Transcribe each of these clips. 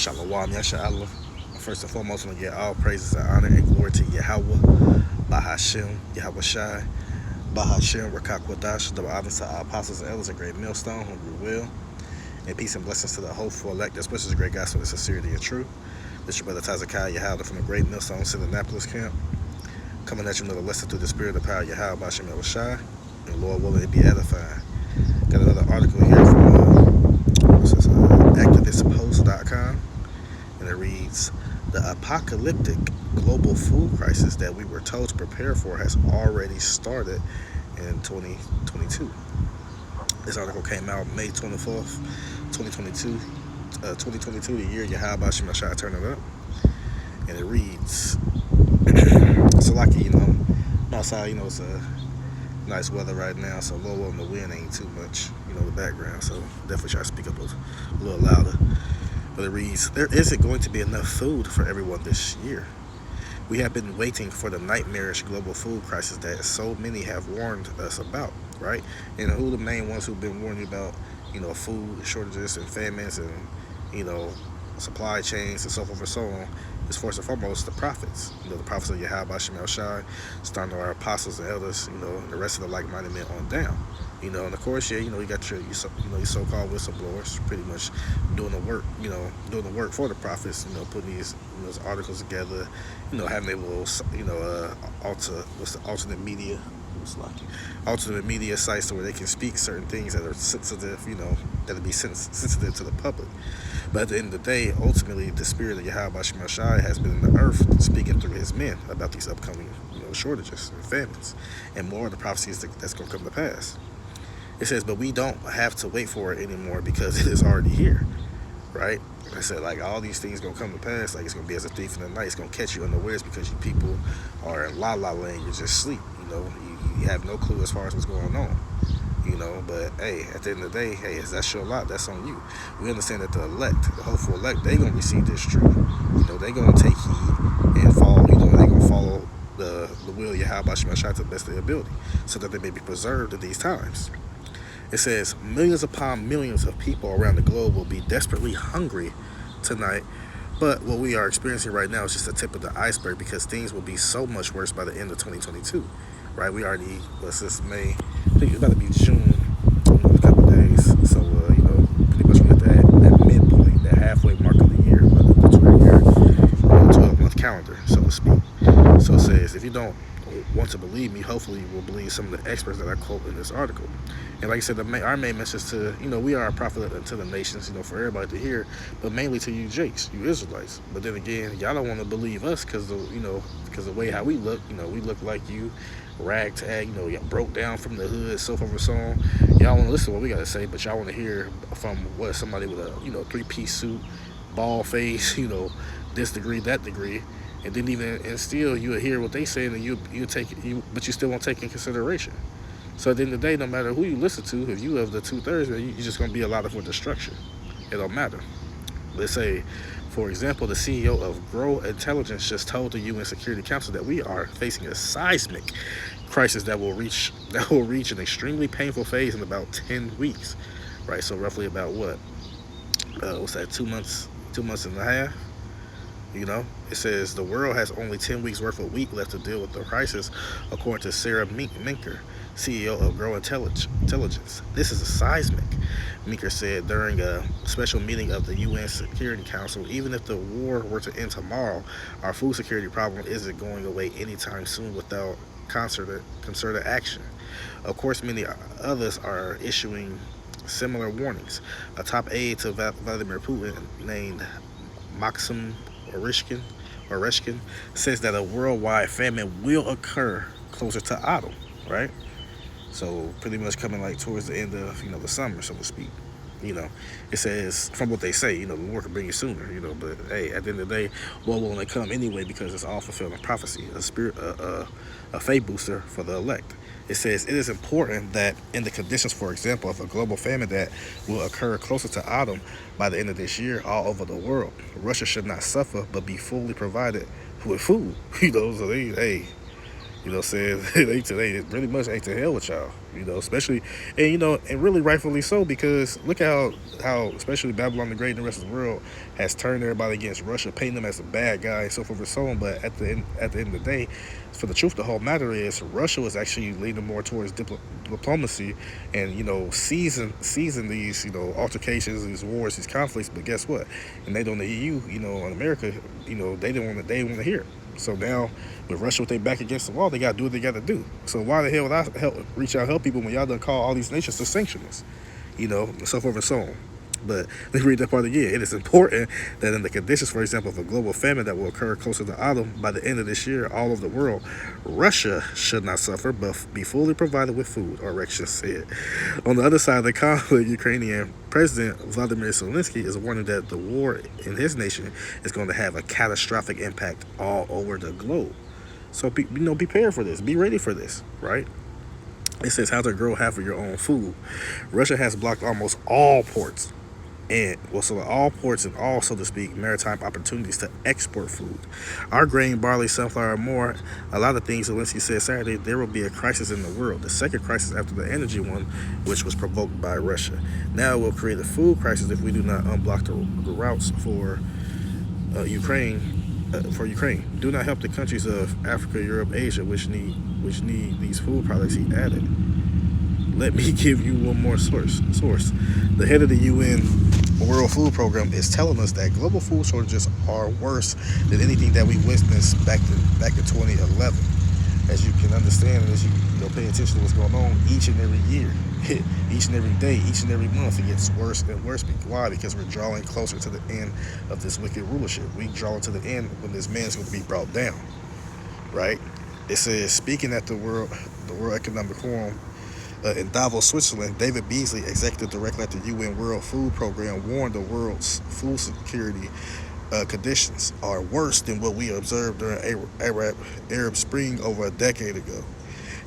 Shalom, Yasha'Allah. First and foremost, I want to give all praises and honor and glory to Yahweh, Bahashem, Yahweh Shai, Bahashem, Rakakwadash, the honor to our apostles and elders, a great millstone, whom we will. And peace and blessings to the hopeful elect, especially the great gospel of sincerity and truth. This is your brother Tazakai Yahweh from the great millstone, Annapolis camp. Coming at you another lesson through the spirit of power, Yahweh, Bahashem, Yahweh Shai. And Lord willing, it be edifying. Got another article here from activistpost.com. And it reads, the apocalyptic global food crisis that we were told to prepare for has already started in 2022. This article came out May 24th, 2022. 2022, the year Yahweh Hashem Shai turning up. And it reads, so like, I'm outside, it's a nice weather right now, so low on the wind ain't too much, the background, so definitely try to speak up a little louder. But it reads, there isn't going to be enough food for everyone this year. We have been waiting for the nightmarish global food crisis that so many have warned us about, right? And who the main ones who've been warning about, food shortages and famines and, supply chains and so forth and so on, is first and foremost the prophets. The prophets of Yahweh Hashem Shai, starting to our apostles and elders, and the rest of the like-minded men on down. And of course, you got your so-called whistleblowers pretty much doing the work, doing the work for the prophets, putting these articles together, having their little, alternate media sites where they can speak certain things that are sensitive, that'll be sensitive to the public. But at the end of the day, ultimately, the spirit of Yahweh Shai has been in the earth speaking through his men about these upcoming, shortages and famines, and more of the prophecies that's going to come to pass. It says, but we don't have to wait for it anymore because it is already here, right? I said, like, all these things going to come to pass, like it's going to be as a thief in the night. It's going to catch you unawares because you people are in la-la land. You're just asleep, you have no clue as far as what's going on, but hey, at the end of the day, hey, if that's your lot, that's on you. We understand that the elect, the hopeful elect, they going to receive this truth. They going to take heed and follow, they going to follow the will of Yahweh Shai to the best of their ability so that they may be preserved in these times. It says, millions upon millions of people around the globe will be desperately hungry tonight, but what we are experiencing right now is just the tip of the iceberg because things will be so much worse by the end of 2022, right? We already, what's this, May? I think it's about to be June in a couple of days, so, pretty much we're at that midpoint, that halfway mark of the year, but the 12-month calendar, so to speak. So it says, if you don't want to believe me, hopefully you will believe some of the experts that I quote in this article. And like I said, our main message to, we are a prophet to the nations, for everybody to hear, but mainly to you Jakes, you Israelites. But then again, y'all don't want to believe us because the way how we look, we look like you, ragtag, y'all broke down from the hood, so forth and so on. Y'all want to listen to what we got to say, but y'all want to hear from somebody with a, three-piece suit, bald face, this degree, that degree. And then and still you'll hear what they say and you take it, but you still won't take in consideration. So at the end of the day, no matter who you listen to, if you have the 2/3, you're just going to be allotted for destruction. It don't matter. Let's say, for example, the CEO of Grow Intelligence just told the UN Security Council that we are facing a seismic crisis that will reach an extremely painful phase in about 10 weeks, right? So roughly about what's that? 2 months and a half. It says the world has only 10 weeks worth of wheat left to deal with the crisis, according to Sarah Minker, CEO of Grow Intelligence. This is a seismic, Minker said during a special meeting of the UN Security Council. Even if the war were to end tomorrow, our food security problem isn't going away anytime soon without concerted action. Of course, many others are issuing similar warnings. A top aide to Vladimir Putin named Maxim Oreshkin says that a worldwide famine will occur closer to autumn, right? So pretty much coming like towards the end of the summer, so to speak. It says from what they say, the war can bring you sooner, but hey, at the end of the day, war will only come anyway because it's all fulfilling prophecy, a faith booster for the elect. It says it is important that in the conditions, for example, of a global famine that will occur closer to autumn by the end of this year all over the world, Russia should not suffer but be fully provided with food. So they, hey, You know, saying they really much ain't to hell with y'all. You know, especially and really rightfully so, because look at how especially Babylon the Great and the rest of the world has turned everybody against Russia, painting them as a bad guy, and so forth and so on. But at the end of the day, for the truth, the whole matter is Russia was actually leaning more towards diplomacy and season these altercations, these wars, these conflicts. But guess what? And they don't the EU, in America, they didn't want to hear it. So now, with Russia with their back against the wall, they got to do what they got to do. So why the hell would I reach out help people when y'all done call all these nations to sanction us? And so forth and so on. But let me read that part again. It is important that in the conditions, for example, of a global famine that will occur closer to autumn by the end of this year all over the world, Russia should not suffer but be fully provided with food, Oreksha said. On the other side of the conflict, Ukrainian President Vladimir Zelensky is warning that the war in his nation is going to have a catastrophic impact all over the globe. So be prepared for this. Be ready for this, right? It says how to grow half of your own food. Russia has blocked almost all ports all ports and all, so to speak, maritime opportunities to export food. Our grain, barley, sunflower, and more, a lot of things, Zelensky said Saturday, there will be a crisis in the world, the second crisis after the energy one, which was provoked by Russia. Now it will create a food crisis if we do not unblock the routes for Ukraine. Do not help the countries of Africa, Europe, Asia, which need these food products, he added. Let me give you one more source. The head of the UN World Food Program is telling us that global food shortages are worse than anything that we witnessed back in 2011. As you can understand, and as you pay attention to what's going on each and every year, each and every day, each and every month, it gets worse and worse. Why? Because we're drawing closer to the end of this wicked rulership. We draw to the end when this man's going to be brought down, right? It says, speaking at the World Economic Forum in Davos, Switzerland, David Beasley, executive director at the UN World Food Program, warned the world's food security conditions are worse than what we observed during Arab Spring over a decade ago.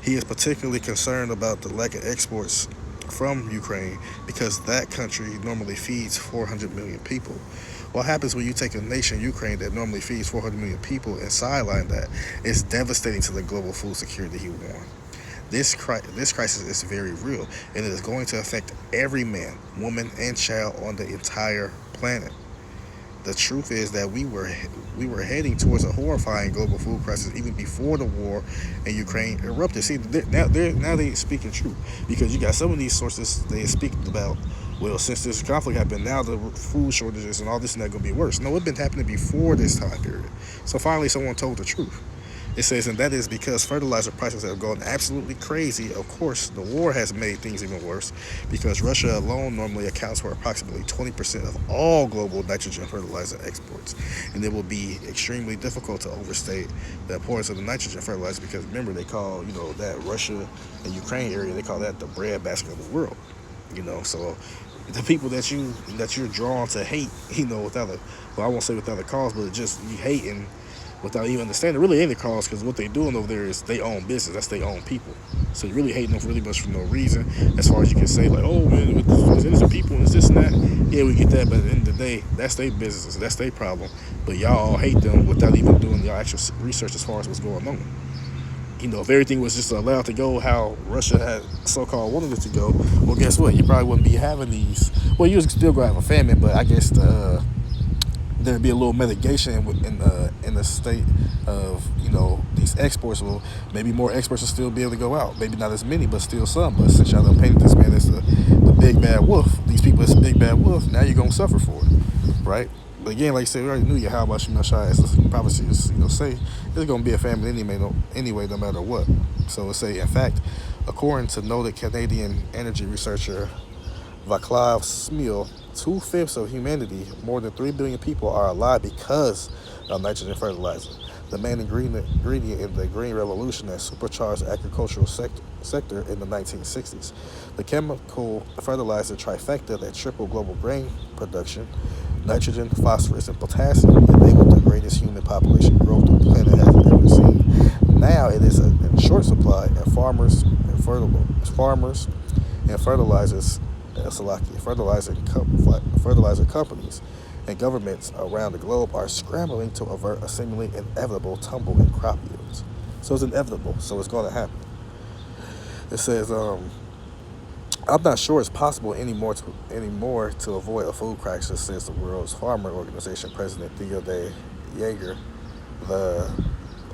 He is particularly concerned about the lack of exports from Ukraine because that country normally feeds 400 million people. What happens when you take a nation, Ukraine, that normally feeds 400 million people and sideline that? It's devastating to the global food security he warned. This crisis is very real, and it is going to affect every man, woman, and child on the entire planet. The truth is that we were heading towards a horrifying global food crisis even before the war in Ukraine erupted. See, now they speaking true, because you got some of these sources they speak about. Well, since this conflict happened, now the food shortages and all this and that going to be worse. No, it's been happening before this time period. So finally, someone told the truth. It says, and that is because fertilizer prices have gone absolutely crazy. Of course, the war has made things even worse because Russia alone normally accounts for approximately 20% of all global nitrogen fertilizer exports. And it will be extremely difficult to overstate the importance of the nitrogen fertilizer because remember, they call, that Russia and Ukraine area, they call that the breadbasket of the world. So the people that you're drawn to hate, I won't say without a cause, but just you hating without even understanding really any cause, because what they're doing over there is they own business, that's their own people. So you're really hating them really much for no reason, as far as you can say, like, oh man, it's innocent people and it's this and that. Yeah, we get that, but at the end of the day, that's their business, that's their problem. But y'all all hate them without even doing your actual research as far as what's going on. If everything was just allowed to go how Russia had so-called wanted it to go, well, guess what? You probably wouldn't be having these. Well, you still gonna have a famine, but I guess there'd be a little mitigation in the state of these exports. Well, maybe more exports will still be able to go out. Maybe not as many, but still some. But since y'all done painted this man as the big bad wolf, these people as the big bad wolf, now you're gonna suffer for it, right? But again, like I said, we already knew how about Shemashai, as the prophecies say, there's gonna be a famine anyway, no matter what. So it say, in fact, according to noted Canadian energy researcher Vaclav Smil, 2/5 of humanity, more than 3 billion people, are alive because of nitrogen fertilizer, the main ingredient in the Green Revolution that supercharged the agricultural sector in the 1960s. The chemical fertilizer trifecta that tripled global grain production, nitrogen, phosphorus, and potassium, enabled the greatest human population growth the planet has ever seen. Now it is in short supply, and farmers and fertilizer companies and governments around the globe are scrambling to avert a seemingly inevitable tumble in crop yields. So it's inevitable. So it's going to happen. It says, I'm not sure it's possible anymore to avoid a food crisis, says the World's Farmer Organization President Theo de Jager. The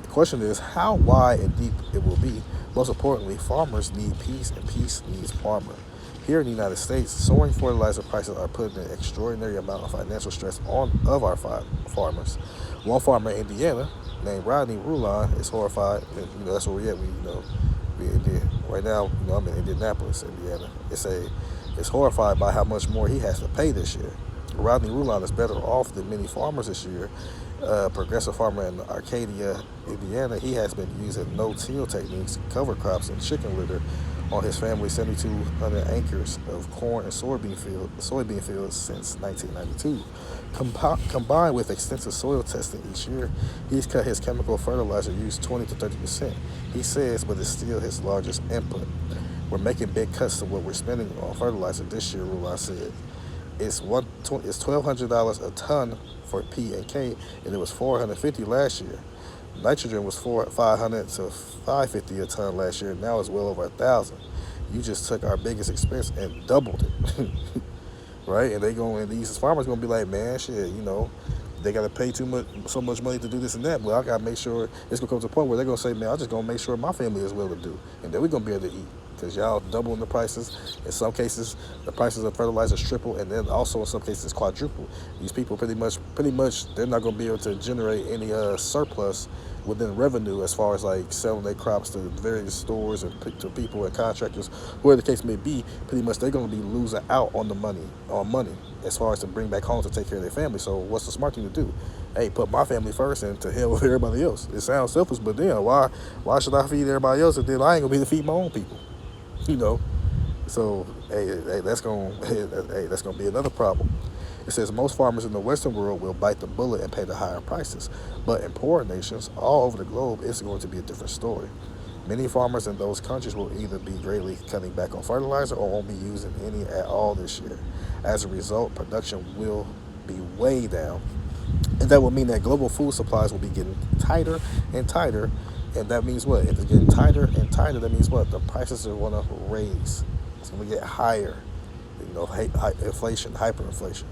question is how wide and deep it will be. Most importantly, farmers need peace and peace needs farmer. Here in the United States, soaring fertilizer prices are putting an extraordinary amount of financial stress on of our farmers. One farmer in Indiana named Rodney Rulon is horrified. And, that's where we at. We right now. I'm in Indianapolis, Indiana. It's horrified by how much more he has to pay this year. Rodney Rulon is better off than many farmers this year. Progressive farmer in Arcadia, Indiana, he has been using no-till techniques, cover crops, and chicken litter on his family's 7,200 acres of corn and soybean fields since 1992. Combined with extensive soil testing each year, he's cut his chemical fertilizer use 20 to 30%. He says, but it's still his largest input. We're making big cuts to what we're spending on fertilizer this year, Rulon said. It's $1,200 a ton for P and K, and it was $450 last year. Nitrogen was $500 to $550 a ton last year. Now it's well over $1,000. You just took our biggest expense and doubled it, right? And these farmers gonna be like, man, shit, they gotta pay so much money to do this and that. Well, I gotta make sure it's gonna come to a point where they're gonna say, man, I'm just gonna make sure my family is well to do, and then we're gonna be able to eat. Because y'all doubling the prices. In some cases, the prices of fertilizers triple, and then also in some cases quadruple. These people pretty much, they're not going to be able to generate any surplus within revenue as far as like selling their crops to various stores and to people and contractors, whatever the case may be. Pretty much they're going to be losing out on money as far as to bring back home to take care of their family. So what's the smart thing to do? Hey, put my family first and to hell with everybody else. It sounds selfish, but then why should I feed everybody else and then I ain't going to be able to feed my own people? So that's gonna be another problem. It says most farmers in the Western world will bite the bullet and pay the higher prices, but in poorer nations all over the globe, it's going to be a different story. Many farmers in those countries will either be greatly cutting back on fertilizer or won't be using any at all this year. As a result, production will be way down, and that will mean that global food supplies will be getting tighter and tighter. And that means what? If it's getting tighter and tighter, that means what? The prices are going to raise. It's going to get higher. Inflation, hyperinflation,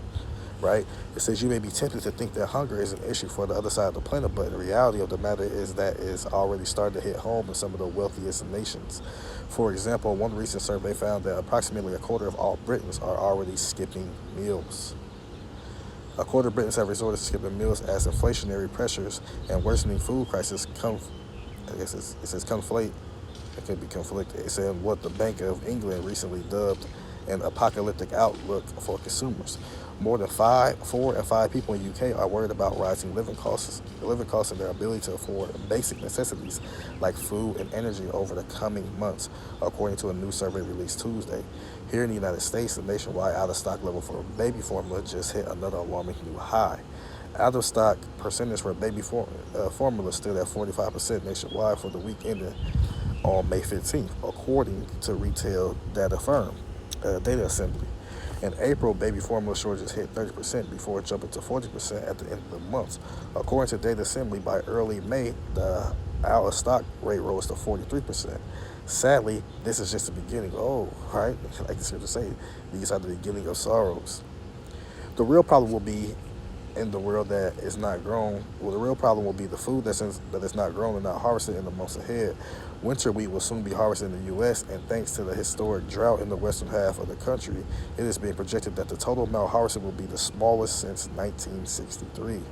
right? It says you may be tempted to think that hunger is an issue for the other side of the planet, but the reality of the matter is that it's already starting to hit home in some of the wealthiest nations. For example, one recent survey found that approximately a quarter of all Britons are already skipping meals. A quarter of Britons have resorted to skipping meals as inflationary pressures and worsening food crisis it says conflate. It could be conflicted. It said what the Bank of England recently dubbed an apocalyptic outlook for consumers. More than 4 and 5 people in the UK are worried about rising living costs and their ability to afford basic necessities like food and energy over the coming months, according to a new survey released Tuesday. Here in the United States, the nationwide out-of-stock level for baby formula just hit another alarming new high. Out-of-stock percentage for baby formula stood at 45% nationwide for the week ending on May 15th, according to retail data firm Data Assembly. In April, baby formula shortages hit 30% before jumping to 40% at the end of the month. According to Data Assembly, by early May, the out-of-stock rate rose to 43%. Sadly, this is just the beginning. Oh, right? Like the scripture say, these are the beginning of sorrows. The real problem will be in the world that is not grown. Well, the real problem will be the food that is not grown and not harvested in the months ahead. Winter wheat will soon be harvested in the U.S., and thanks to the historic drought in the western half of the country, it is being projected that the total amount harvested will be the smallest since 1963.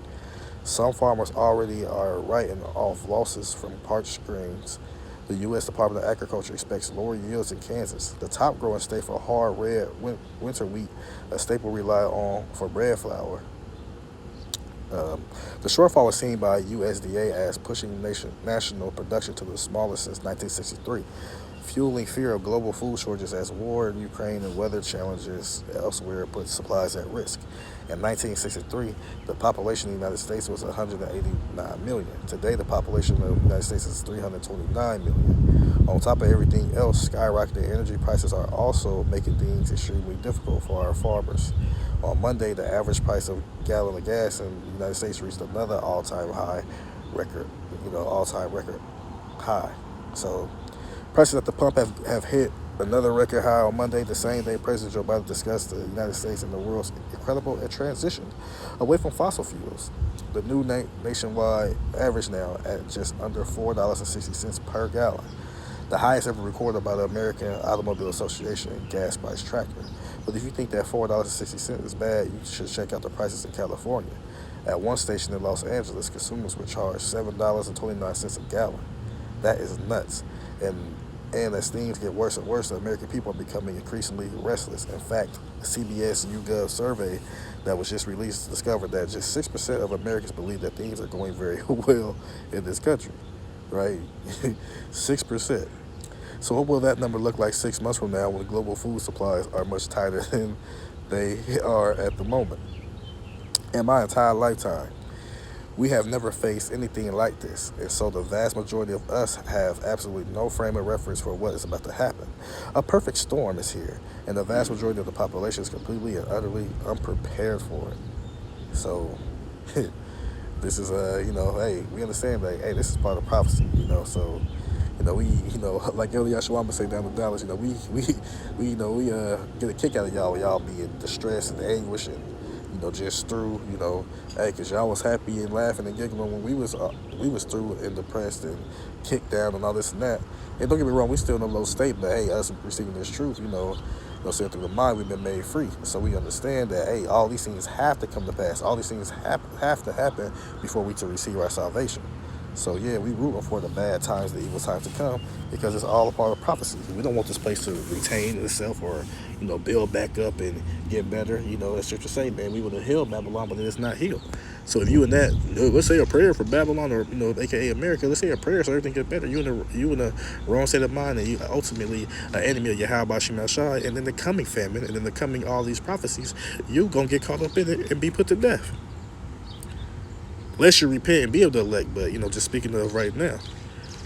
Some farmers already are writing off losses from parched grains. The U.S. Department of Agriculture expects lower yields in Kansas, the top growing state for hard red winter wheat, a staple relied on for bread flour. The shortfall was seen by USDA as pushing national production to the smallest since 1963, fueling fear of global food shortages as war in Ukraine and weather challenges elsewhere put supplies at risk. In 1963, the population of the United States was 189 million. Today, the population of the United States is 329 million. On top of everything else, skyrocketing energy prices are also making things extremely difficult for our farmers. On Monday, the average price of a gallon of gas in the United States reached another all-time record high. So prices at the pump have hit another record high on Monday, the same day President Joe Biden discussed the United States and the world's incredible transition away from fossil fuels. The new nationwide average now at just under $4.60 per gallon, the highest ever recorded by the American Automobile Association gas price tracker. But if you think that $4.60 is bad, you should check out the prices in California. At one station in Los Angeles, consumers were charged $7.29 a gallon. That is nuts. And as things get worse and worse, the American people are becoming increasingly restless. In fact, the CBS YouGov survey that was just released discovered that just 6% of Americans believe that things are going very well in this country, right? 6%. So what will that number look like 6 months from now when global food supplies are much tighter than they are at the moment? In my entire lifetime, we have never faced anything like this, and so the vast majority of us have absolutely no frame of reference for what is about to happen. A perfect storm is here, and the vast majority of the population is completely and utterly unprepared for it. So, this is, hey, we understand that, hey, this is part of prophecy, so, like Elliot Shawama say down in Dallas, we get a kick out of y'all being distressed and anguish and, just through, hey, because y'all was happy and laughing and giggling when we was through and depressed and kicked down and all this and that. And don't get me wrong, we still in a low state, but hey, us receiving this truth, saying through the mind, we've been made free. So we understand that, hey, all these things have to come to pass. All these things have to happen before we to receive our salvation. So yeah, we rooting for the bad times, the evil times to come, because it's all a part of prophecy. We don't want this place to retain itself or, build back up and get better. As scripture say, man, we would have healed Babylon, but it is not healed. So if you in that, let's say a prayer for Babylon or, aka America, let's say a prayer so everything gets better. You in the wrong state of mind, and you ultimately an enemy of Yahweh Shema Shai, and then the coming famine, and then the coming all these prophecies, you gonna get caught up in it and be put to death. Unless you repent and be of the elect, but just speaking of right now.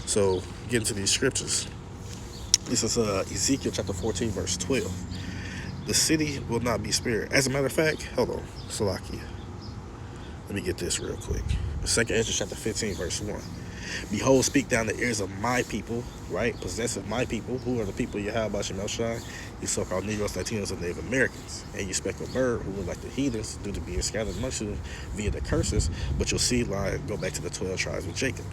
So get into these scriptures. This is Ezekiel chapter 14, verse 12. The city will not be spared. As a matter of fact, hold on, Salakia. Let me get this real quick. 2nd Ezra chapter 15, verse 1. Behold, speak down the ears of my people, right? Possessive my people, who are the people Yahweh Shema Shai, you so-called Negroes, Latinos, and Native Americans. And you speckled bird, who look like the heathens, due to being scattered amongst you via the curses, but your seed line go back to the 12 tribes of Jacob,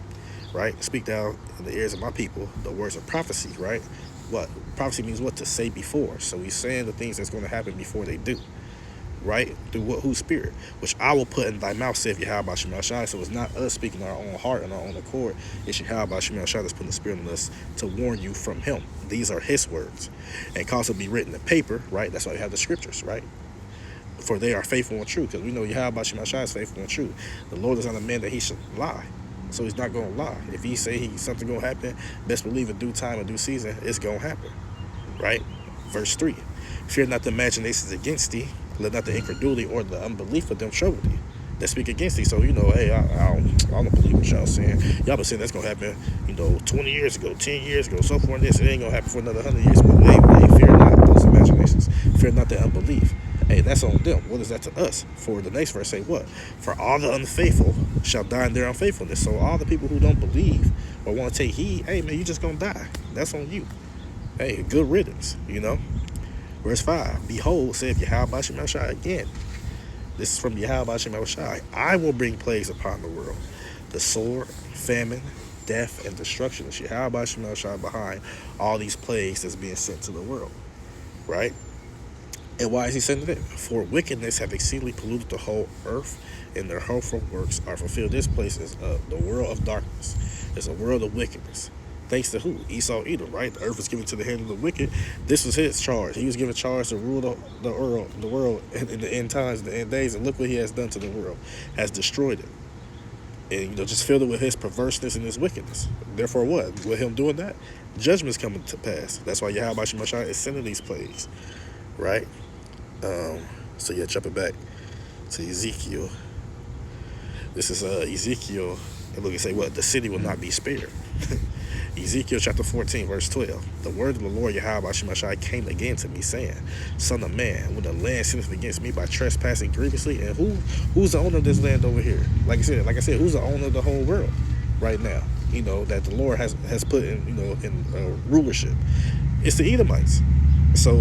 right? Speak down in the ears of my people the words of prophecy, right? What? Prophecy means what? To say before. So he's saying the things that's going to happen before they do. Right? Through whose spirit? Which I will put in thy mouth, saith Yahweh Shema Shai. So it's not us speaking our own heart and our own accord. It's Yahweh Shema Shai that's putting the spirit in us to warn you from him. These are his words. And cause to be written in paper, right? That's why we have the scriptures, right? For they are faithful and true. Because we know Yahweh Shema Shai is faithful and true. The Lord is not a man that he should lie. So he's not going to lie. If he say something going to happen, best believe in due time and due season, it's going to happen. Right? Verse 3. Fear not the imaginations against thee. Let not the incredulity or the unbelief of them trouble thee that speak against thee. So, hey, I don't believe what y'all saying. Y'all been saying that's going to happen, 20 years ago, 10 years ago, so forth. This, it ain't going to happen for another 100 years. But hey, fear not those imaginations. Fear not the unbelief. Hey, that's on them. What is that to us? For the next verse say what? For all the unfaithful shall die in their unfaithfulness. So all the people who don't believe or want to take heed, hey, man, you just going to die. That's on you. Hey, good riddance, Verse 5, behold, saith Yahweh Shema Shai again. This is from Yahweh Shema Shai. I will bring plagues upon the world. The sword, famine, death, and destruction. It's Yahweh Shema Shai behind all these plagues that's being sent to the world. Right? And why is he sending it? For wickedness have exceedingly polluted the whole earth, and their hurtful works are fulfilled. This place is the world of darkness. It's a world of wickedness. Thanks to who? Esau Edom, right? The earth was given to the hand of the wicked. This was his charge. He was given charge to rule the world in the end times, the end days, and look what he has done to the world. Has destroyed it. And, just filled it with his perverseness and his wickedness. Therefore what? With him doing that, judgment's coming to pass. That's why Yahweh Shema Shai is sending these plagues, right? So yeah, jumping back to Ezekiel. This is Ezekiel, and look and say what? The city will not be spared. Ezekiel chapter 14, verse 12. The word of the Lord Yahweh Shema Shai came again to me, saying, Son of man, when the land sinneth against me by trespassing grievously, and who's the owner of this land over here? Like I said, who's the owner of the whole world right now? that the Lord has put in, in rulership. It's the Edomites. So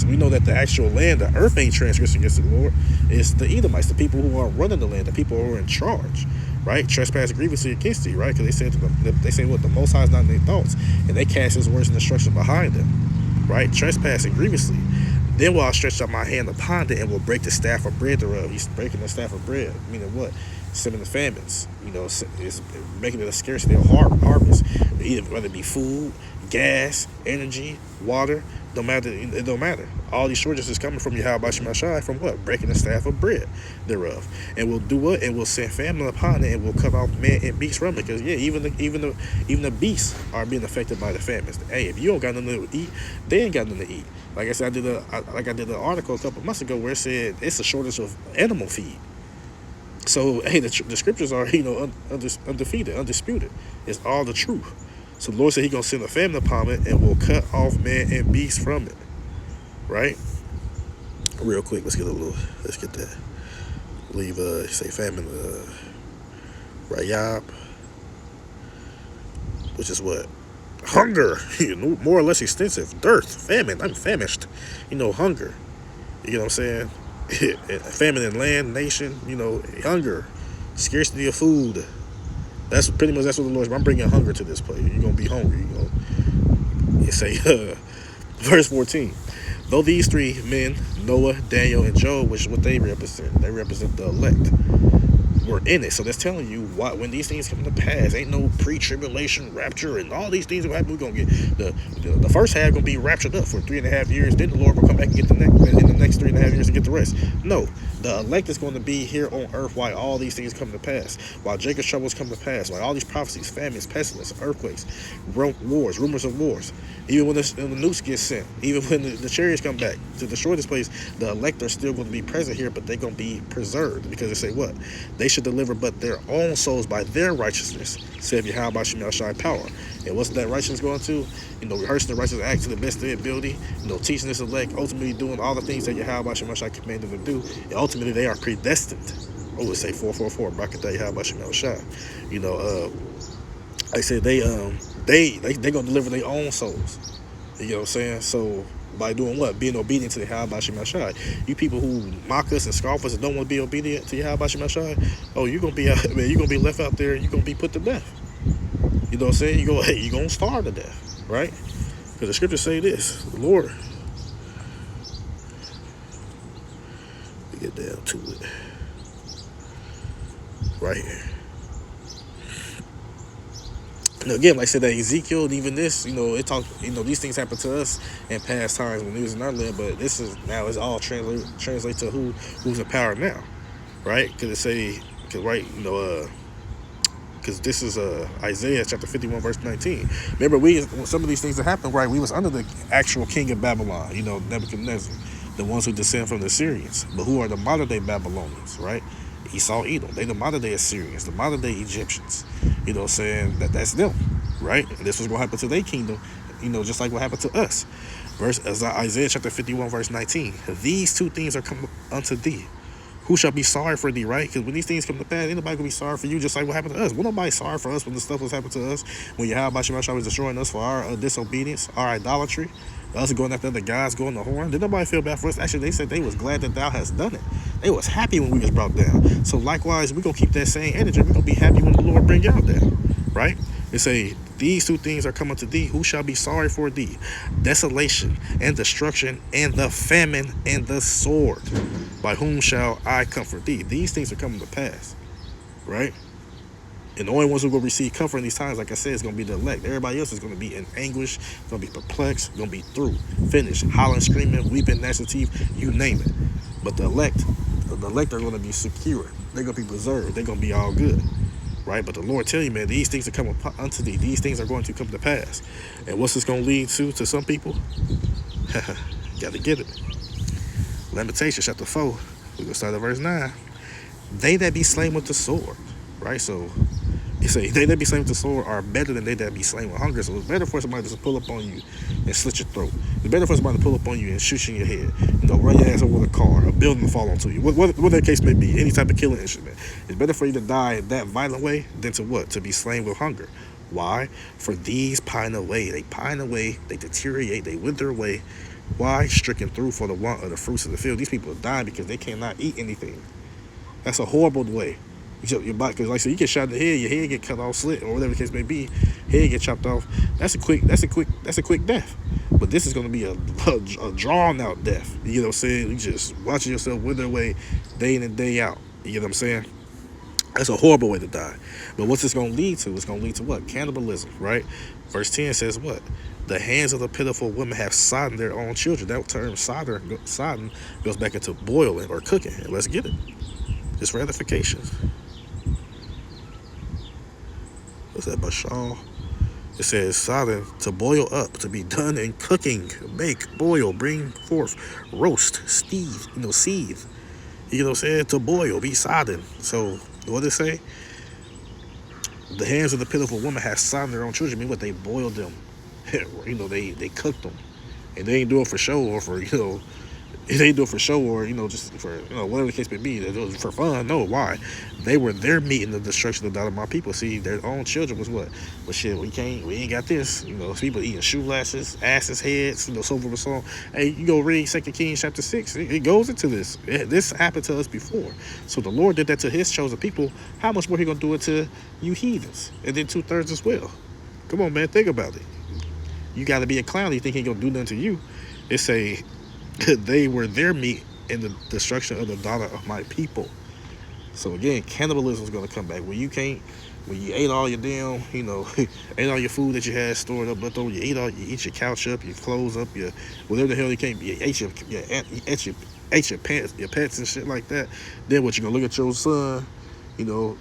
we know that the actual land, the earth ain't transgressing against the Lord. It's the Edomites, the people who are running the land, the people who are in charge, right? Trespass grievously against thee, right? Because they say what the Most High is not in their thoughts, and they cast His words and instruction behind them, right? Trespassing grievously. Then will I stretch out my hand upon it and will break the staff of bread thereof. He's breaking the staff of bread, meaning what? Sending the famines. It's making it a scarcity of harvest, whether it be food, gas, energy, water. Don't matter. It don't matter. All these shortages is coming from Yahweh Shemashai from what? Breaking the staff of bread thereof, and we'll do what? And we'll send famine upon it, and we'll cut off man and beast from it. Because even the beasts are being affected by the famines. Hey, if you don't got nothing to eat, they ain't got nothing to eat. Like I said, I did an article a couple months ago where it said it's a shortage of animal feed. So hey, the scriptures are undefeated, undisputed. It's all the truth. So the Lord said He gonna send a famine upon it and will cut off man and beast from it. Right? Real quick, let's get that. Leave say famine Rayab, which is what? Hunger, more or less extensive. Dearth, famine. I'm famished. Hunger. You know what I'm saying? Famine in land, nation. Hunger, scarcity of food. That's what the Lord's. I'm bringing hunger to this place. You're gonna be hungry. You say, verse 14. Though these three men, Noah, Daniel, and Job, which is what they represent the elect, were in it. So that's telling you when these things come to pass, ain't no pre-tribulation rapture and all these things will happen. We're gonna get the first half gonna be raptured up for 3.5 years. Then the Lord will come back and get in the next 3.5 years and get the rest. No, the elect is going to be here on earth while all these things come to pass, while Jacob's troubles come to pass, while all these prophecies, famines, pestilence, earthquakes, wars, rumors of wars. Even when the nukes get sent, even when the chariots come back to destroy this place, the elect are still going to be present here, but they're going to be preserved because they say what? They should deliver but their own souls by their righteousness, said Yahweh Shemel Shai power. And what's that righteousness going to? Rehearsing the righteous act to the best of their ability, teaching this elect, ultimately doing all the things that Yahweh Shemel Shai commanded them to do. And ultimately, they are predestined. Oh, let's say 444, Brakatah Yahweh Shemel Shai. Like I said, they gonna deliver their own souls. You know what I'm saying? So by doing what? Being obedient to the Yahweh Shemashai. You people who mock us and scoff us and don't want to be obedient to Yahweh Shemashai, oh, you're gonna be left out there and you're gonna be put to death. You know what I'm saying? You're gonna starve to death, right? Because the scriptures say this, the Lord. We get down to it. Right here. Again, like I said, that Ezekiel and even this, it talks, these things happen to us in past times when we was in our land, but this is now it's all translate to who's in power now, right? Because it say, because this is Isaiah chapter 51 verse 19. Remember, some of these things that happened, right? We was under the actual king of Babylon, Nebuchadnezzar, the ones who descend from the Syrians, but who are the modern day Babylonians, right? Esau, Edom, they the modern day Assyrians, the modern day Egyptians. Saying that's them, right? And this was gonna happen to their kingdom, just like what happened to us. Isaiah chapter 51 verse 19. These two things are come unto thee. Who shall be sorry for thee, right? Because when these things come to pass, ain't nobody gonna be sorry for you, just like what happened to us. Well, nobody sorry for us when the stuff was happening to us, when Yahweh Shemashai was destroying us for our disobedience, our idolatry, us going after other guys, going the horn. Did nobody feel bad for us? Actually, they said they was glad that thou hast done it. They was happy when we was brought down. So likewise, we're gonna keep that same energy. We're gonna be happy when the Lord bring y'all down, right? They say, these two things are coming to thee. Who shall be sorry for thee? Desolation and destruction and the famine and the sword. By whom shall I comfort thee? These things are coming to pass, right? And the only ones who will receive comfort in these times, like I said, is going to be the elect. Everybody else is going to be in anguish, going to be perplexed, going to be through, finished, hollering, screaming, weeping, gnashing teeth, you name it. But the elect are going to be secure. They're going to be preserved. They're going to be all good, right? But the Lord tell you, man, these things are coming unto thee. These things are going to come to pass. And what's this going to lead to some people? Got to get it. Lamentations chapter 4. We're going to start at verse 9. They that be slain with the sword, right? So He say they that be slain with the sword are better than they that be slain with hunger. So it's better for somebody to pull up on you and slit your throat. It's better for somebody to pull up on you and shoot you in your head. Run your ass over with a car, a building to fall onto you. What that case may be, any type of killing instrument. It's better for you to die that violent way than to what? To be slain with hunger. Why? For these pine away. They pine away. They deteriorate. They wither away. Why? Stricken through for the want of the fruits of the field. These people are dying because they cannot eat anything. That's a horrible way. Your body, because like I said, you get shot in the head, your head get cut off, slit, or whatever the case may be, head get chopped off. That's a quick death. But this is going to be a drawn out death. You know what I'm saying? You just watching yourself wither away day in and day out. You know what I'm saying? That's a horrible way to die. But what's this going to lead to? It's going to lead to what? Cannibalism, right? Verse 10 says what? The hands of the pitiful women have sodden their own children. That term sodden goes back into boiling or cooking. And let's get it. Just for edification. What's that, Bashal? It says sodden, to boil up, to be done in cooking, bake, boil, bring forth, roast, seethe. You know what I'm saying? To boil, be sodden. So what did it say? The hands of the pitiful woman have sodden their own children. I mean what? They boiled them. They cooked them. And they ain't do it for show or for, they do it for show or, just for, whatever the case may be. They do it for fun. No, why? They were their meat in the destruction of the daughter of my people. See, their own children was what? But shit, we ain't got this. People eating shoelaces, asses, heads, so forth and so on. Hey, you go read 2 Kings chapter 6. It goes into this. This happened to us before. So the Lord did that to his chosen people. How much more he gonna do it to you heathens? And then 2/3 as well. Come on, man, think about it. You gotta be a clown. You think he gonna do nothing to you. It say, they were their meat in the destruction of the daughter of my people. So again, cannibalism is going to come back. When you ate all your damn, ate all your food that you had stored up, left over, you eat your couch up, your clothes up, your whatever the hell you came, you ate your pets and shit like that. Then what, you going to look at your son?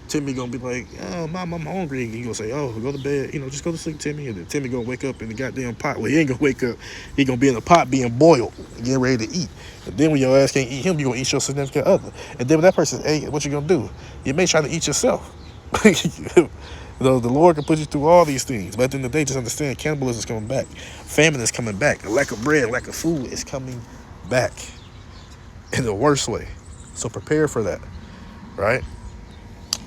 Timmy gonna be like, oh, Mom, I'm hungry. And you gonna say, oh, go to bed. Just go to sleep, Timmy. And then Timmy gonna wake up in the goddamn pot. Well, he ain't gonna wake up. He gonna be in the pot being boiled, getting ready to eat. And then when your ass can't eat him, you gonna eat your significant other. And then when that person ate, what you gonna do? You may try to eat yourself. The Lord can put you through all these things. But at the end of the day, just understand, cannibalism is coming back. Famine is coming back. A lack of bread, lack of food is coming back in the worst way. So prepare for that, right?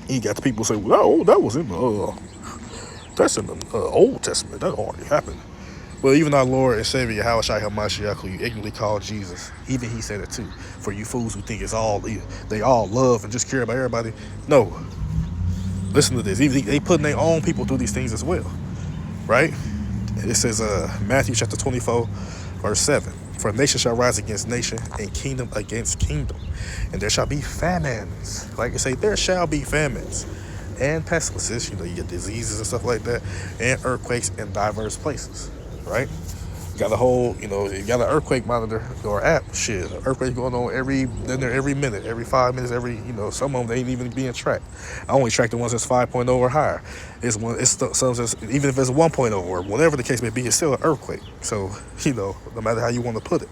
You got the people say, well, that was in that's in the Old Testament. That already happened. Well, even our Lord and Savior, Yahushua HaMashiach, who you ignorantly call Jesus, even he said it too. For you fools who think they all love and just care about everybody. No. Listen to this. Even they putting their own people through these things as well. Right? It says Matthew chapter 24, verse 7. For nation shall rise against nation, and kingdom against kingdom. And there shall be famines. Like I say, there shall be famines. And pestilences, you get diseases and stuff like that. And earthquakes in diverse places. Right? You got a whole, you got an earthquake monitor or app. Shit, earthquake going on every minute, every 5 minutes, some of them they ain't even being tracked. I only track the ones that's 5.0 or higher. Some that's, even if it's 1.0 or whatever the case may be, it's still an earthquake. So, no matter how you want to put it.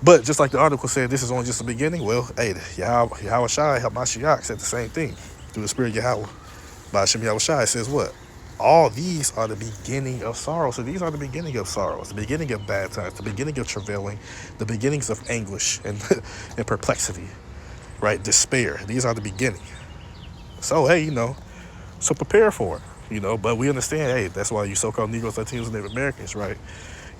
But just like the article said, this is only just the beginning. Well, hey, Yahweh Shai, Hamashiach said the same thing through the Spirit of Yahweh. By Hashem Yahweh Shai says what? All these are the beginning of sorrow. So these are the beginning of sorrows, the beginning of bad times, the beginning of travailing, the beginnings of anguish and, and perplexity, right? Despair. These are the beginning. So, hey, so prepare for it, but we understand, hey, that's why you so-called Negroes, Latinos, and Native Americans, right?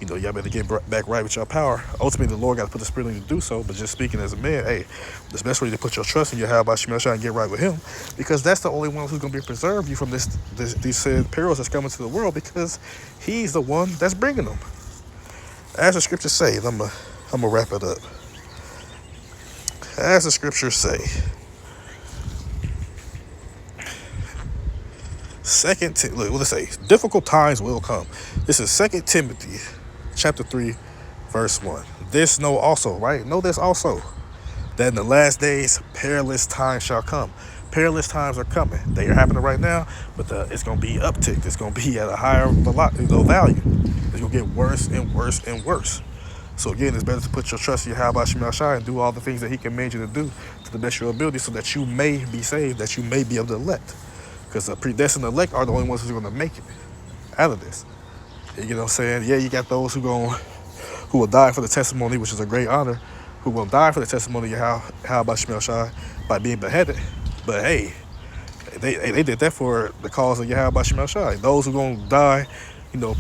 Y'all better get back right with your power. Ultimately, the Lord got to put the Spirit in you to do so. But just speaking as a man, hey, the best way to put your trust in your Yahweh Shai and get right with Him, because that's the only one who's going to be preserve you from these said perils that's coming to the world, because He's the one that's bringing them. As the scriptures say, and I'm gonna wrap it up. As the scriptures say, let's say, difficult times will come. This is 2 Timothy chapter 3, verse 1. This know also, right? Know this also, that in the last days perilous times shall come. Perilous times are coming. They are happening right now, but it's going to be upticked. It's going to be at a higher value. It's going to get worse and worse and worse. So again, it's better to put your trust in Yahweh Shai and do all the things that He commanded you to do to the best of your ability, so that you may be saved, that you may be able to elect. Because the predestined elect are the only ones who's going to make it out of this. You know what I'm saying? Yeah, you got those who will die for the testimony, which is a great honor, who will die for the testimony of how about Shemel Shai by being beheaded. But hey, they did that for the cause of Yahweh Shemel Shai. Those who gonna die,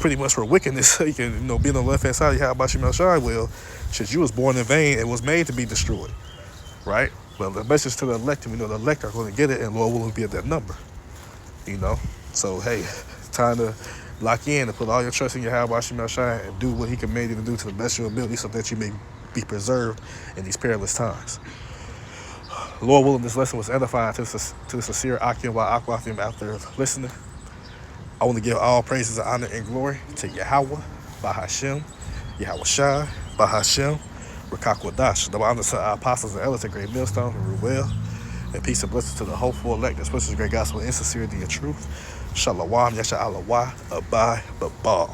pretty much for wickedness, you can, be on the left hand side of Yahweh Shemel Shai. Well, since you was born in vain and was made to be destroyed, right? Well, the message to the elect, we know the elect are going to get it, and Lord will be at that number. So hey, time to lock in and put all your trust in Yahweh Shemel Shai and do what He commanded you to do to the best of your ability, so that you may be preserved in these perilous times. Lord willing, this lesson was edifying to the sincere Akim wa Akwathim after listening. I want to give all praises and honor and glory to Yahweh, Bahashem, Yahweh Shai, Bahashem, Rakakwadash. The honor to our apostles and elders at Great Millstone and Ruel. And peace and blessings to the hopeful elect that expresses great gospel in sincerity and truth. Shalom, Yasha Allah, Abai, Babal.